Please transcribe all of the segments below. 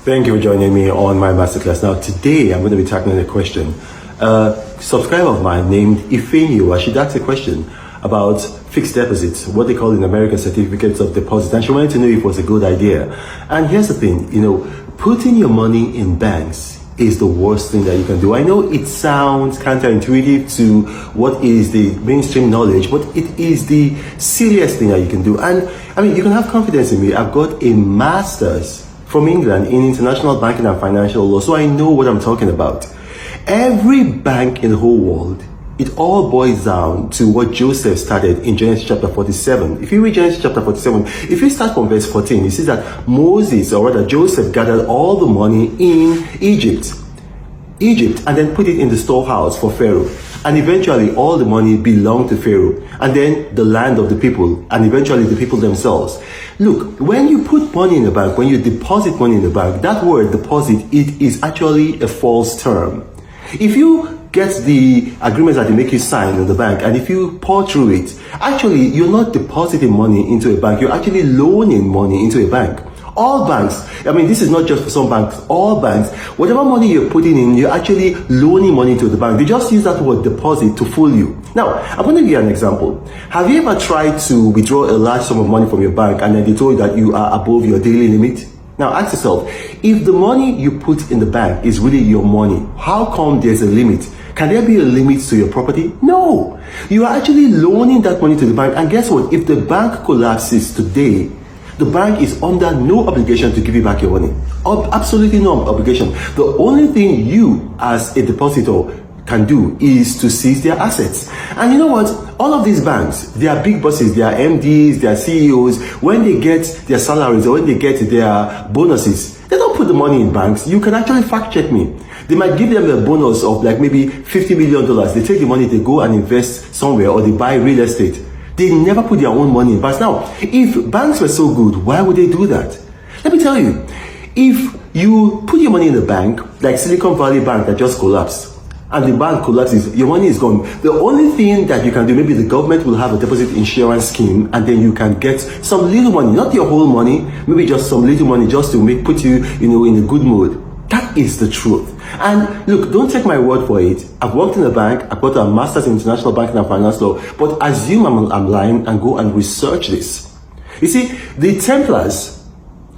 Thank you for joining me on my masterclass. Now, today I'm going to be tackling a question. A subscriber of mine named Ifeanyiwa, she asked a question about fixed deposits, what they call in America certificates of deposit, and she wanted to know if it was a good idea. And here's the thing, putting your money in banks is the worst thing that you can do. I know it sounds counterintuitive to what is the mainstream knowledge, but it is the silliest thing that you can do. And I mean, you can have confidence in me. I've got a master's from England in international banking and financial law, so I know what I'm talking about. Every bank in the whole world, it all boils down to what Joseph started in Genesis chapter 47. If you read Genesis chapter 47, if you start from verse 14, you see that Moses, or rather Joseph, gathered all the money in Egypt, and then put it in the storehouse for Pharaoh. And eventually all the money belonged to Pharaoh, and then the land of the people, and eventually the people themselves. Look, when you put money in the bank, when you deposit money in the bank, that word deposit, it is actually a false term. If you get the agreements that they make you sign in the bank, and if you pour through it, actually you're not depositing money into a bank, you're actually loaning money into a bank. All banks, I mean, this is not just for some banks, all banks, whatever money you're putting in, you're actually loaning money to the bank. They just use that word deposit to fool you. Now, I'm going to give you an example. Have you ever tried to withdraw a large sum of money from your bank and then they told you that you are above your daily limit? Now ask yourself, if the money you put in the bank is really your money, how come there's a limit? Can there be a limit to your property? No. You are actually loaning that money to the bank, and guess what? If the bank collapses today, the bank is under no obligation to give you back your money. Absolutely no obligation. The only thing you as a depositor can do is to seize their assets. And you know what? All of these banks, they are big bosses, they are MDs, they are CEOs. When they get their salaries or when they get their bonuses, they don't put the money in banks. You can actually fact check me. They might give them a bonus of like maybe $50 million. They take the money, they go and invest somewhere, or they buy real estate. They never put their own money in banks. Now, if banks were so good, why would they do that? Let me tell you, if you put your money in the bank, like Silicon Valley Bank that just collapsed, and the bank collapses, your money is gone. The only thing that you can do, maybe the government will have a deposit insurance scheme, and then you can get some little money, not your whole money, maybe just some little money just to put you, in a good mood. That is the truth. And look, don't take my word for it. I've worked in a bank, I've got a master's in international banking and finance law, but assume I'm lying and go and research this. You see, the Templars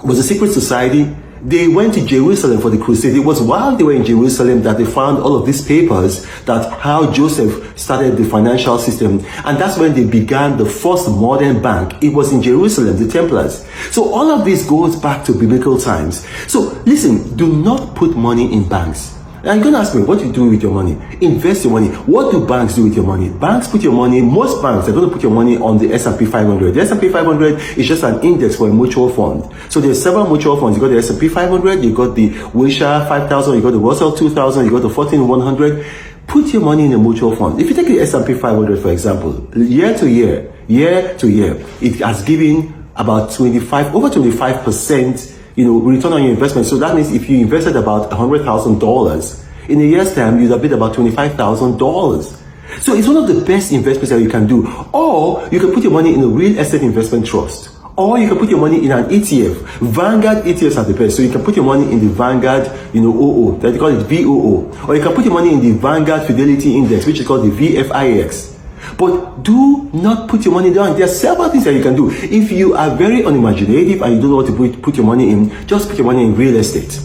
was a secret society. They went to Jerusalem for the crusade. It was while they were in Jerusalem that they found all of these papers that how Joseph started the financial system. And that's when they began the first modern bank. It was in Jerusalem, the Templars. So all of this goes back to biblical times. So listen, do not put money in banks. And you're going to ask me, what do you do with your money? Invest your money. What do banks do with your money? Banks put your money, most banks are going to put your money on the S&P 500. The S&P 500 is just an index for a mutual fund. So there's several mutual funds. You got the S&P 500, you got the Wilshire 5000, you got the Russell 2000, you got the 14100. Put your money in a mutual fund. If you take the S&P 500, for example, year to year, it has given about over 25%, return on your investment. So that means if you invested about $100,000 in a year's time, you'd have made about $25,000. So it's one of the best investments that you can do. Or you can put your money in a real estate investment trust. Or you can put your money in an ETF. Vanguard ETFs are the best. So you can put your money in the Vanguard, OO, that they call it VOO. Or you can put your money in the Vanguard Fidelity Index, which is called the VFIX. But do not put your money down. There are several things that you can do. If you are very unimaginative and you don't know what to put your money in, just put your money in real estate.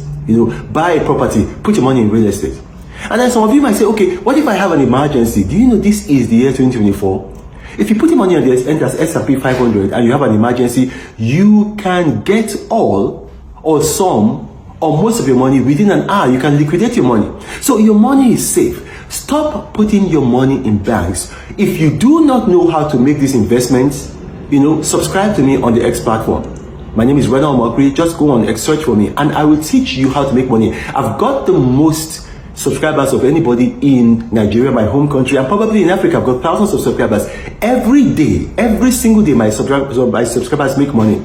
Buy a property, put your money in real estate. And then some of you might say, okay, what if I have an emergency? Do you know this is the year 2024? If you put your money on the S&P 500 and you have an emergency, you can get all or some or most of your money within an hour. You can liquidate your money. So your money is safe. Stop putting your money in banks. If you do not know how to make these investments, subscribe to me on the X platform. My name is Reno Omokiri. Just go on X, search for me, and I will teach you how to make money. I've got the most subscribers of anybody in Nigeria, my home country, and probably in Africa. I've got thousands of subscribers. Every day, every single day, my subscribers make money.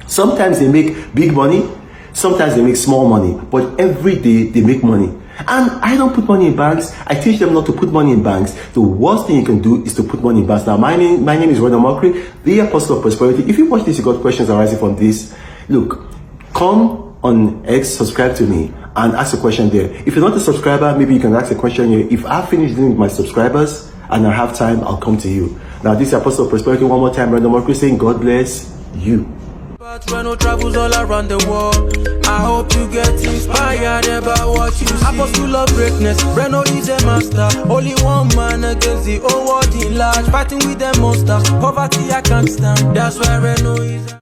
Sometimes they make big money, sometimes they make small money, but every day they make money. And I don't put money in banks. I teach them not to put money in banks. The worst thing you can do is to put money in banks. Now, my name is Reno Omokiri, the Apostle of Prosperity. If you watch this, you got questions arising from this. Look, come on X, subscribe to me and ask a question there. If you're not a subscriber, maybe you can ask a question here. If I finish dealing with my subscribers and I have time, I'll come to you. Now, this is Apostle of Prosperity one more time. Reno Omokiri saying, God bless you. But Reno travels all around the world. I hope you get inspired about what you see. Apostle of greatness, Reno is a master. Only one man against the whole world in large. Fighting with the monsters, poverty I can't stand. That's why Reno is